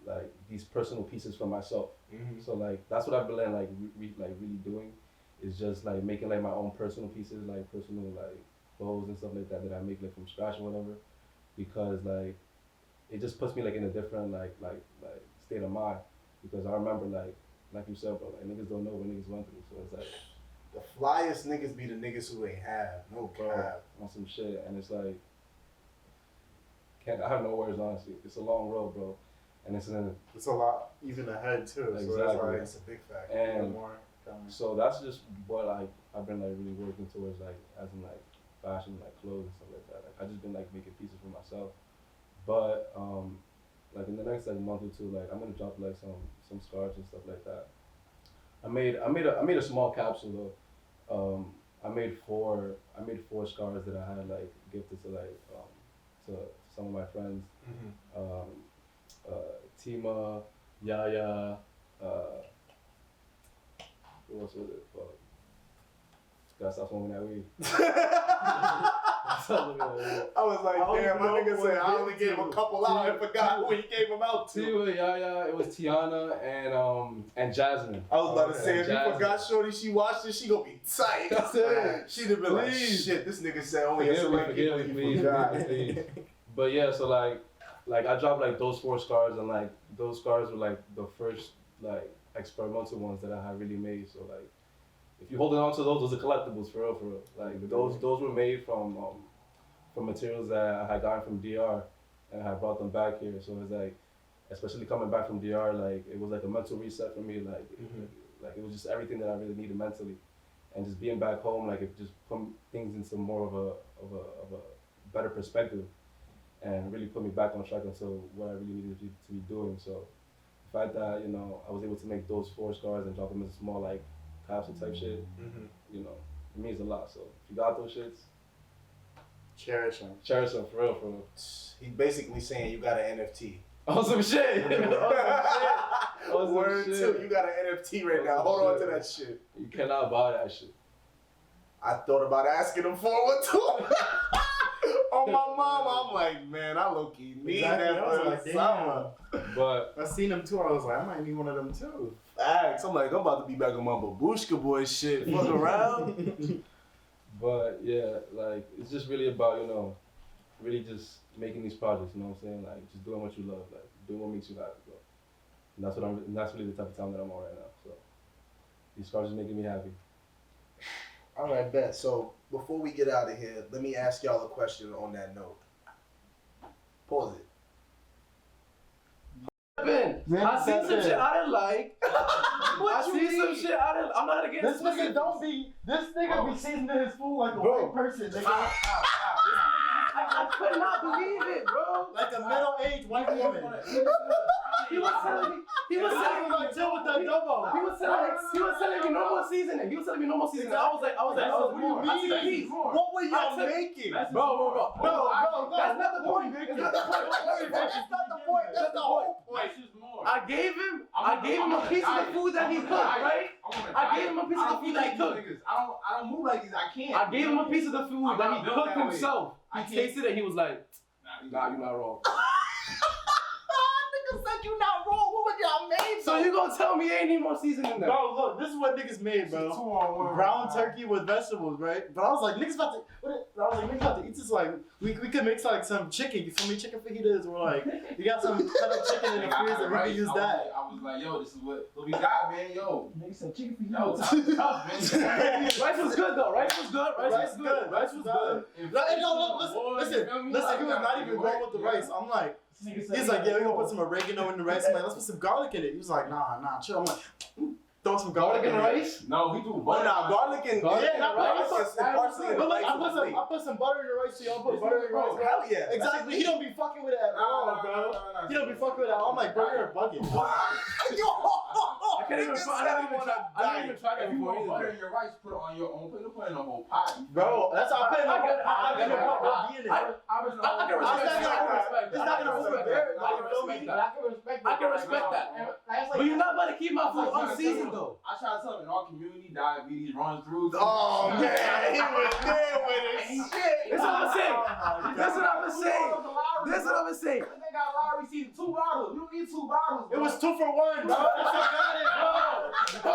like these personal pieces for myself. Mm-hmm. So like that's what I've been like really doing, is just like making like my own personal pieces, like personal like bows and stuff like that I make like from scratch or whatever, because like it just puts me like in a different like state of mind, because I remember like you said, bro, like niggas don't know what niggas went through, so it's like the flyest niggas be the niggas who ain't have no cap on some shit, and it's like I have no words, honestly. It's a long road, bro, and it's a lot even ahead too. Exactly. So that's like that's a big fact. And more so that's just what I've been like really working towards, like as in like fashion, like clothes and stuff like that. Like I just been like making pieces for myself, but like in the next like month or two, like I'm gonna drop like some scarves and stuff like that. I made a small capsule though. I made four scarves that I had like gifted to like to some of my friends. Mm-hmm. Tima, Yaya, who else was it? Fuck. Gotta stop smoking that weed. I was like, damn, my nigga said I only gave a couple out and forgot who he gave them out to. Tima, Yaya, it was Tiana and Jasmine. I was about to say, if you Jasmine. forgot Shorty, she watched it, she gonna be tight. That's it. She'd have been like, Please. shit, this nigga said only a select people he forgot. But yeah, so like I dropped like those 4 scarves, and like those scarves were like the first like experimental ones that I had really made. So like if you holding on to those are collectibles for real. Like those were made from materials that I had gotten from DR, and I had brought them back here. So it's like, especially coming back from DR, like it was like a mental reset for me. Like like it was just everything that I really needed mentally, and just being back home, like it just put things into more of a better perspective, and really put me back on track into what I really needed to be doing. So the fact that, you know, I was able to make those 4 scars and drop them as a small like capsule type shit, you know, it means a lot. So if you got those shits, cherish them. Cherish them for real. He's basically saying you got an NFT. Oh, some shit. Word too, you got an NFT right now. Hold on to that shit. You cannot buy that shit. I thought about asking him for one too. On my mom, I'm like, man, I low-key need that for the summer. But I seen them too. I was like, I might need one of them too. Facts. I'm like, I'm about to be back on my babushka boy shit. Fuck around. But yeah, like it's just really about, you know, really just making these projects. You know what I'm saying? Like just doing what you love, like doing what makes you happy, bro. And that's really the type of time that I'm on right now. So these cars are making me happy. All right, bet. So before we get out of here, let me ask y'all a question on that note. Pause it. I seen some shit I didn't like. I seen some shit I didn't. I'm not against This nigga be seasoning his food like a white person. Nigga. I could not believe it, bro. Like a middle-aged white woman. He was telling me. He was telling me. Chill with that double. He was telling me no more seasoning. I was like, what do you mean? I see the piece. What were y'all making? Bro. No. That's not the point. That's not the point. That's not the point. That's the whole point. I gave him a piece of the food that he cooked, right? I gave him a piece of the food that he cooked. I don't move like this. I can't. I gave him a piece of the food that he cooked himself. I He tasted it. He was like, "Nah, you're not wrong." Nigga said you not wrong. What would y'all make? So you gonna tell me ain't need more seasoning there? Bro, look, this is what niggas made, bro. 2-on-1. Brown turkey with vegetables, right? But I was like, niggas about to eat this. Like, we could mix like some chicken. You feel me? Chicken fajitas, or like, you got some kind of chicken in the freezer. We could use that. I was like, yo, this is what we got, man. Yo, Make some chicken yo, fajitas. tough, man. Rice was good though. Rice was good. Listen. He was not even going with the rice. I'm like, he's like, yeah, we gonna put some oregano in the rice. I'm like, let's put some garlic in it. He was like, nah, chill. I'm like, throw some garlic in the rice. No, we do Oh, butter. nah, garlic and Garlic yeah, and rice. parsley and rice. I put some butter in the rice, so y'all put butter in the rice. Hell yeah. Exactly. He don't be fucking with it at all, bro. He don't be fucking with it at all. I'm like, bro, you're bugging. I can't even try that If you want butter before. in your rice, put it on your own plate. Don't put it in a whole pot. Bro, that's how I put it in the pot. I can respect that. But you're not about to keep my food unseasoned though. I try to tell them, in our community, diabetes runs through. Oh man, he was there with his shit. That's what I'm saying. They got Lowry see 2 bottles. You don't need 2 bottles. It was 2 for 1, bro. That's what got it, bro.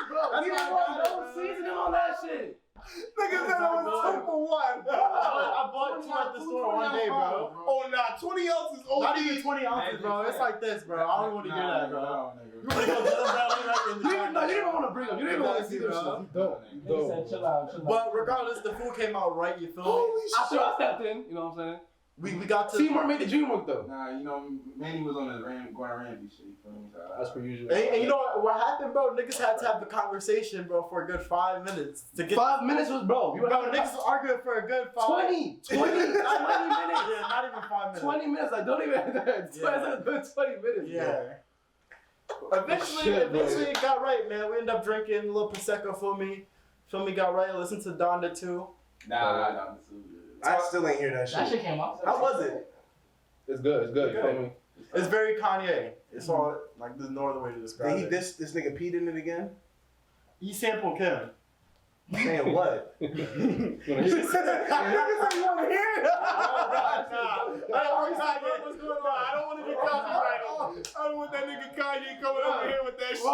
Bro, we didn't want no seasoning on that shit. Nigga said it was 2 for 1. I bought 2 at the store one day, bro. Oh, nah, 20 ounces OD. Not even 20 ounces, bro. It's like this, bro. I don't want to hear that, bro. You want to go get them, bro? You didn't even want to bring them. You didn't even want to see them shit. He said, chill out. But regardless, the food came out right, you feel me? Holy I shit. stepped in, you know what I'm saying? We got to... Teamwork made the dream work, though. Nah, you know, Manny was on his Gordon Ramsay shit. You feel me? So, That's per usual. And you know what happened, bro? Niggas had to have the conversation, bro, for a good 5 minutes. To get 5 minutes was, bro. You were Bro, niggas was arguing for a good 5... 20 minutes. Yeah, not even 5 minutes. 20 minutes, like, don't even... It's a good 20 minutes, Yeah. Eventually it got right, man. We ended up drinking a little Prosecco for me. Feel me, got right. Listen to Donda too. nah. I still ain't hear that shit. That shit came out. How was it? It's good, you feel me? It's very Kanye. It's all, like, there's no other way to describe Did he it. this nigga peed in it again? He sampled Kim. Saying what? He Nigga said you want to hear it? I don't want to get copyrighted. I don't want that nigga Kanye coming over here with that shit.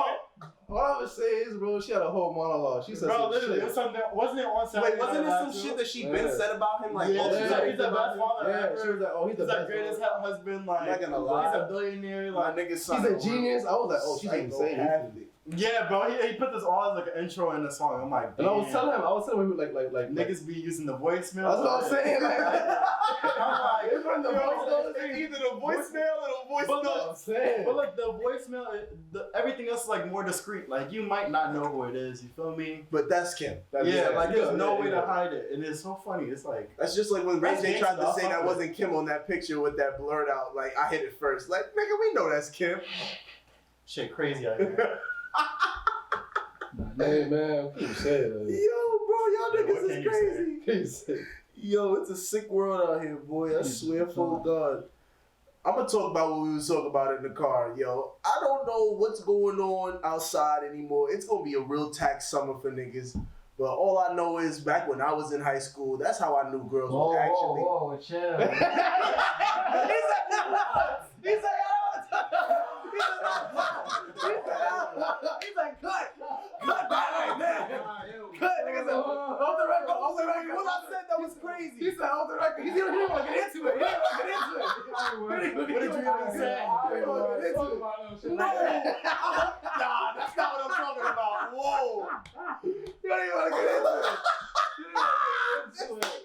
All I would say is, bro, she had a whole monologue. She said Bro, some literally, shit. it was something. Wasn't it on Saturday? Wait, wasn't it Night some Live, shit too? that she been said about him? Like, Yeah, oh, he's like, he's the best father Yeah, ever. she was like, oh, he's the He's like best. greatest husband. Like, I'm not gonna lie. he's a billionaire. my Like, nigga son. He's a genius. I was like, oh, she's insane. athlete. yeah, bro. He put this all as like an intro in the song. I'm like, And I was damn. telling him, like Niggas be using the voicemail. That's what I'm saying. Like, I'm like, it's from the voice It's either the voicemail or the voice But note. I'm saying. but look, the voicemail, everything else is like more discreet. Like you might not know who it is. You feel me? But that's Kim. Yeah, like there's no way yeah. to hide it, and it's so funny. It's like That's just like when Ray That's J tried to gangsta, say I'll that fuck with wasn't Kim on that picture with that blurred out. Like I hit it first. Like nigga, we know that's Kim. shit crazy out here. Hey, man, what you saying? Yo, bro, y'all What niggas can is you crazy. Yo, it's a sick world out here, boy. I swear for God. I'm gonna talk about what we was talking about in the car. Yo, I don't know what's going on outside anymore. It's gonna be a real tax summer for niggas. But all I know is back when I was in high school, that's how I knew girls would actually. Whoa, chill. He's like, cut that right there. Cut, nigga said, off the record. What I said that was crazy. He said, off the record. He didn't want to get into it. What did you even say? Nah, that's not what I'm talking about. Whoa. You don't even want to get into it. This nigga's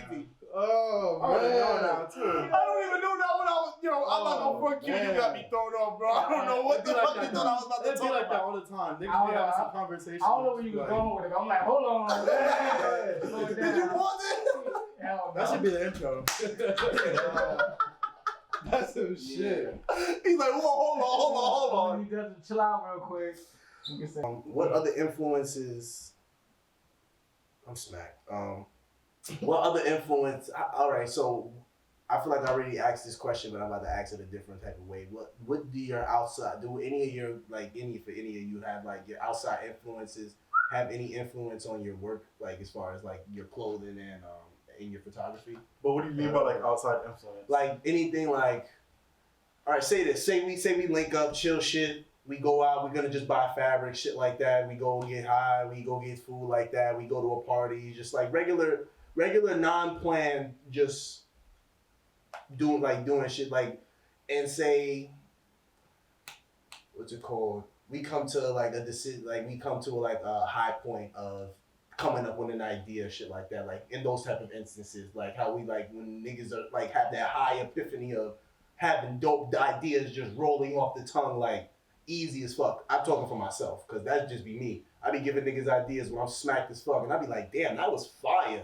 crazy. Oh, I already know man. now too. I don't even know that when I was, I'm not gonna front you. You got me thrown off, bro. I don't know what the fuck you thought I was about to It'd be talk like that about. all the time. They I be don't having know. some conversation. I don't know where you was going with it. I'm like, hold on. Slow it Did you down. pause it? Hell That no. should be the intro. That's some shit. He's like, whoa, hold on. You just chill out real quick. You can say, What other influences? I'm smacked. What other influence? All right, so I feel like I already asked this question, but I'm about to ask it a different type of way. What do your outside? Do any of your any of you have like your outside influences have any influence on your work, like as far as like your clothing and in your photography? But what do you mean by like outside influence? Like anything like, all right, say this. Say we link up, chill shit. We go out. We're gonna just buy fabric, shit like that. We go get high. We go get food like that. We go to a party, just like regular non-planned, just doing shit like, and say, what's it called? We come to like a decision, like we come to like a high point of coming up with an idea, shit like that. Like in those type of instances, like how we like when niggas are like have that high epiphany of having dope ideas just rolling off the tongue like easy as fuck. I'm talking for myself because that'd just be me. I be giving niggas ideas when I'm smacked as fuck, and I be like, damn, that was fire.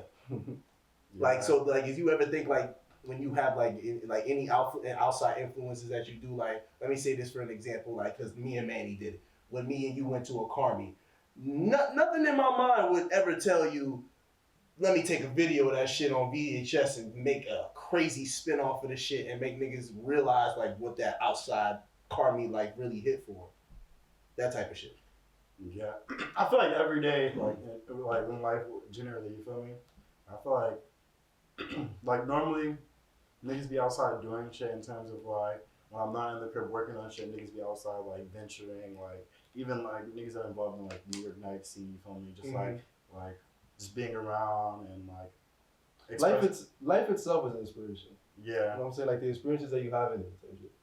Like so, like if you ever think like when you have like any outside influences that you do, like let me say this for an example, like because me and Manny did it when me and you went to a car meet. Nothing in my mind would ever tell you, let me take a video of that shit on VHS and make a crazy spin off of the shit and make niggas realize like what that outside car meet like really hit for. That type of shit. Yeah, I feel like every day, like in life generally, you feel me? I feel like, like normally, niggas be outside doing shit in terms of like when I'm not in the crib working on shit, niggas be outside like venturing, like even like niggas that are involved in like New York K.I.C, you feel me? Just like just being around and like life itself is an inspiration. Yeah. You know what I'm saying? Like the experiences that you have in it.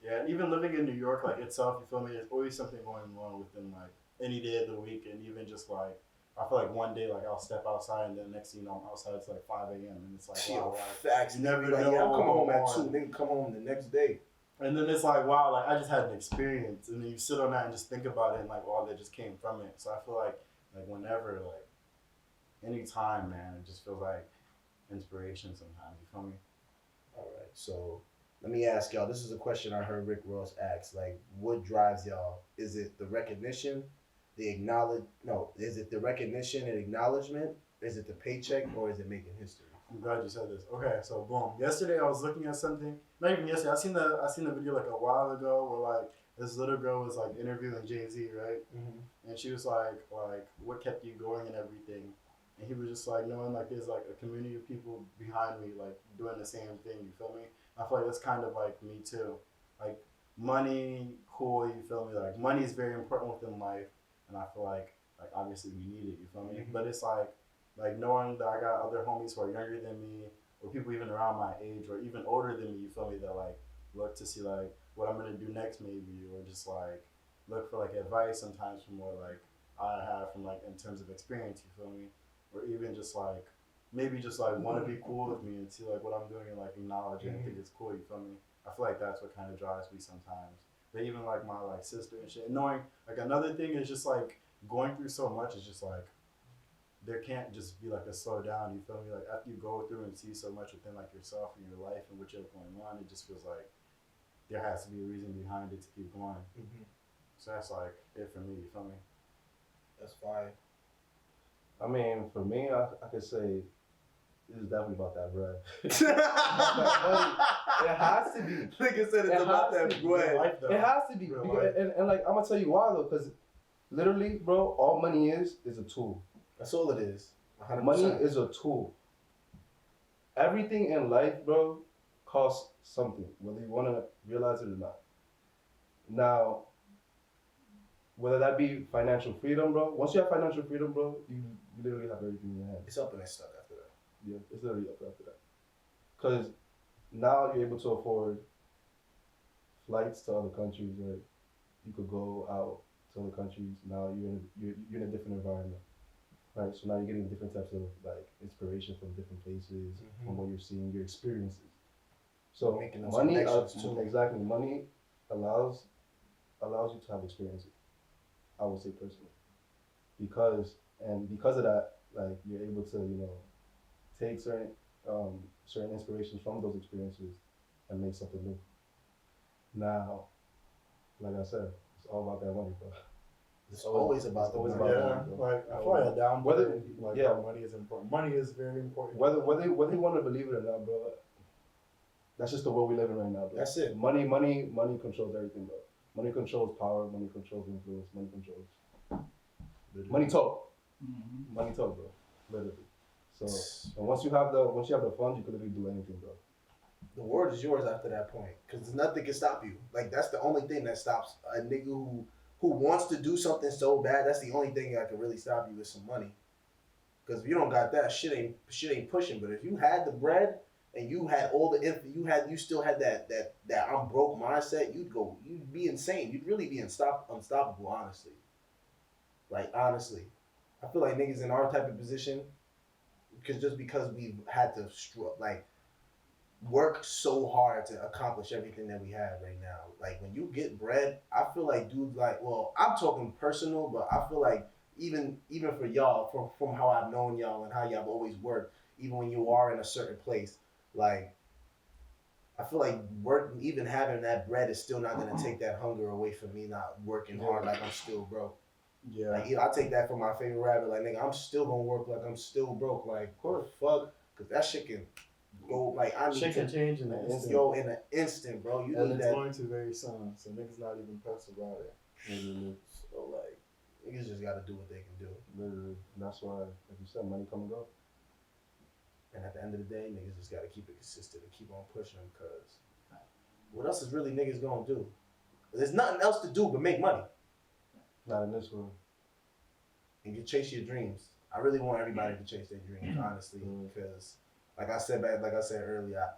Yeah, and even living in New York like itself, you feel me, there's always something going on within like any day of the week, and even just like I feel like one day like I'll step outside and then the next thing you know I'm outside it's like 5 a.m. and it's like wow, facts. You never like, know. Yeah, I'm coming home at 2. Nigga come home the next day. And then it's like wow, like I just had an experience, and then you sit on that and just think about it, and like all that just came from it. So I feel like whenever like anytime, man, it just feels like inspiration sometimes. You feel me? All right, so let me ask y'all. This is a question I heard Rick Ross ask. Like, what drives y'all? Is it the recognition, is it the recognition and acknowledgement? Is it the paycheck, or is it making history? I'm glad you said this. Okay, so boom. Yesterday I was looking at something. Not even yesterday. I seen the video like a while ago where like this little girl was like interviewing Jay-Z, right? Mm-hmm. And she was like what kept you going and everything. And he was just like knowing like there's like a community of people behind me like doing the same thing. You feel me? I feel like that's kind of like me too. Like money, cool. You feel me? Like money is very important within life, and I feel like obviously we need it. You feel me? Mm-hmm. But it's like knowing that I got other homies who are younger than me, or people even around my age, or even older than me. You feel me? That like look to see like what I'm gonna do next, maybe, or just like look for like advice sometimes from what like I have from like in terms of experience. You feel me? Or even just like maybe just like want to be cool with me and see like what I'm doing and like acknowledge it and think it's cool. You feel me? I feel like that's what kind of drives me sometimes. But even like my like sister and shit, and knowing like another thing is just like going through so much is just like there can't just be like a slow down. You feel me? Like after you go through and see so much within like yourself and your life and what you have going on, it just feels like there has to be a reason behind it to keep going. Mm-hmm. So that's like it for me. You feel me? That's fine. I mean, for me, I could say this is definitely about that bread. It has to be. Nigga said it's about that bread. It has to be. And like, I'm going to tell you why, though, because literally, bro, all money is a tool. That's all it is. 100%. Money is a tool. Everything in life, bro, costs something, whether you want to realize it or not. Now, whether that be financial freedom, bro. Once you have financial freedom, bro, you literally have everything in your hand. It's up and it's stuck after that. Yeah, it's literally up after that. Because now you're able to afford flights to other countries, right? You could go out to other countries. Now you're in a different environment, right? So now you're getting different types of like inspiration from different places, from what you're seeing, your experiences. So money, exactly. Money allows you to have experiences. I would say personally, because of that, like you're able to take certain inspirations from those experiences and make something new. Now, like I said, it's all about that money, bro. It's always about the money. Yeah, like I feel like a down money is important. Money is very important. Whether you want to believe it or not, bro, that's just the world we live in right now, bro. That's it. Money controls everything, bro. Money controls power. Money controls influence. Money controls. Money talk. Mm-hmm. Money talk, bro. Literally. So, and once you have the funds, you can literally do anything, bro. The world is yours after that point, because nothing can stop you. Like that's the only thing that stops a nigga who wants to do something so bad. That's the only thing that can really stop you is some money. Because if you don't got that, shit ain't pushing. But if you had the bread and you had all the you still had that I'm broke mindset, you'd be insane. You'd really be unstoppable, honestly. Like honestly, I feel like niggas in our type of position, because we've had to work so hard to accomplish everything that we have right now. Like when you get bread, I feel like dudes I'm talking personal, but I feel like even for y'all, from how I've known y'all and how y'all have always worked, even when you are in a certain place, like I feel like even having that bread is still not gonna take that hunger away from me not working hard like I'm still broke. Yeah. Like I take that from my favorite rapper, like nigga, I'm still gonna work like I'm still broke. Like fuck, cause that shit can go like I need shit can change in an instant. Yo, in an instant, bro. You need it's that. going to very soon, so niggas not even pressed about it. So like niggas just gotta do what they can do. Literally. And that's why, like you said, money come and go. And at the end of the day, niggas just gotta keep it consistent and keep on pushing them, cause what else is really niggas gonna do? There's nothing else to do but make money. Not in this one. And you chase your dreams. I really want everybody to chase their dreams, honestly, because like I said earlier,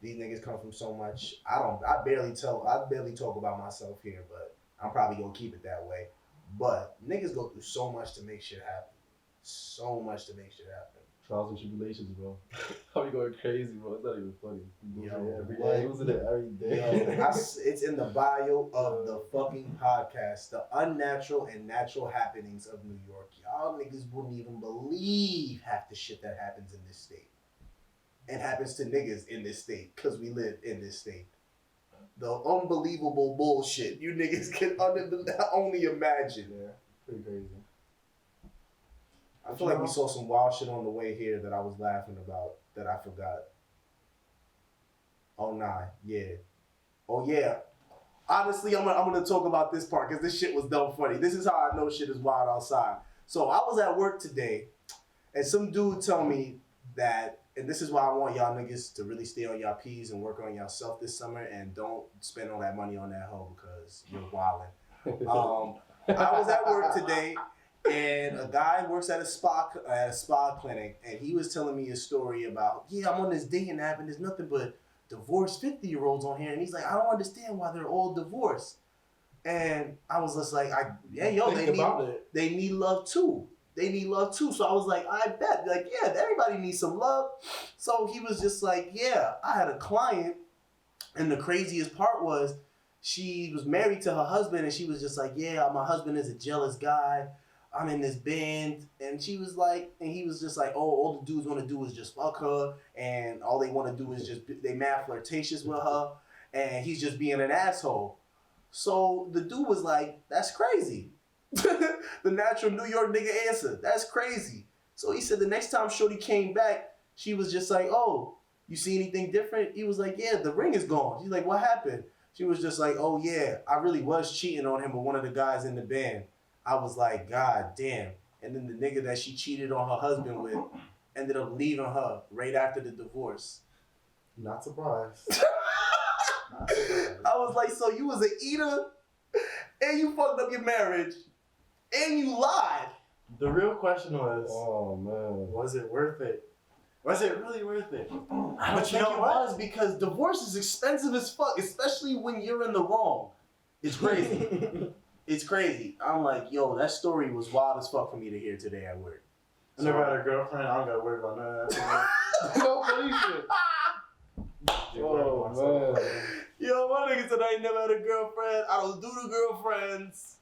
these niggas come from so much. I barely talk about myself here, but I'm probably gonna keep it that way. But niggas go through so much to make shit happen. So much to make shit happen. Trials and tribulations, bro. How you going crazy, bro? It's not even funny. Yo, Every day, losing it every day. It's in the bio of the fucking podcast. The unnatural and natural happenings of New York. Y'all niggas wouldn't even believe half the shit that happens in this state. And happens to niggas in this state, because we live in this state. The unbelievable bullshit you niggas can only imagine. Yeah, pretty crazy. I feel like we saw some wild shit on the way here that I was laughing about that I forgot. Oh nah, yeah. Oh yeah. Honestly, I'm gonna talk about this part because this shit was dumb funny. This is how I know shit is wild outside. So I was at work today, and some dude told me that, and this is why I want y'all niggas to really stay on y'all P's and work on yourself this summer, and don't spend all that money on that hoe because you're wildin'. I was at work today. And a guy works at a spa clinic, and he was telling me a story about, yeah, I'm on this dating app, and there's nothing but divorced 50-year-olds on here. And he's like, I don't understand why they're all divorced. And I was just like, they need love too. They need love too. So I was like, I bet. Like, yeah, everybody needs some love. So he was just like, yeah, I had a client, and the craziest part was she was married to her husband, and she was just like, yeah, my husband is a jealous guy. I'm in this band, and she was like, and he was just like, oh, all the dudes want to do is just fuck her, and all they want to do is just, they mad flirtatious with her, and he's just being an asshole. So the dude was like, that's crazy. The natural New York nigga answer, that's crazy. So he said the next time Shorty came back, she was just like, oh, you see anything different? He was like, yeah, the ring is gone. She's like, what happened? She was just like, oh yeah, I really was cheating on him with one of the guys in the band. I was like, God damn. And then the nigga that she cheated on her husband with ended up leaving her right after the divorce. Not surprised. I was like, so you was an eater, and you fucked up your marriage, and you lied. The real question was, oh man, was it worth it? Was it really worth it? I don't think it was, because divorce is expensive as fuck, especially when you're in the wrong. It's crazy. It's crazy. I'm like, yo, that story was wild as fuck for me to hear today at work. I never had a girlfriend. I don't gotta worry about none of that. no funny shit. Oh man. Yo, my nigga said I ain't never had a girlfriend. I don't do the girlfriends.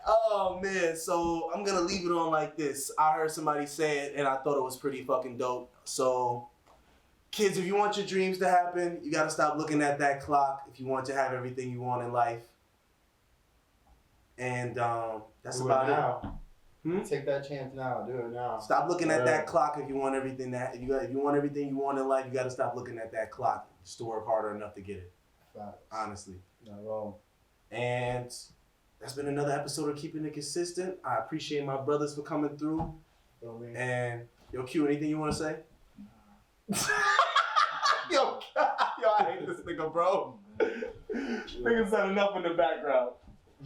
Oh man, so I'm gonna leave it on like this. I heard somebody say it and I thought it was pretty fucking dope. So kids, if you want your dreams to happen, you gotta stop looking at that clock if you want to have everything you want in life. And that's about it. Take that chance now. Do it now. Stop looking at that clock if you want everything that if you want everything you want in life. You got to stop looking at that clock just to work harder enough to get it. Facts. Honestly, not wrong. And that's been another episode of Keeping It Consistent. I appreciate my brothers for coming through. And yo, Q, anything you want to say? yo, I hate this nigga, bro. Nigga said enough in the background.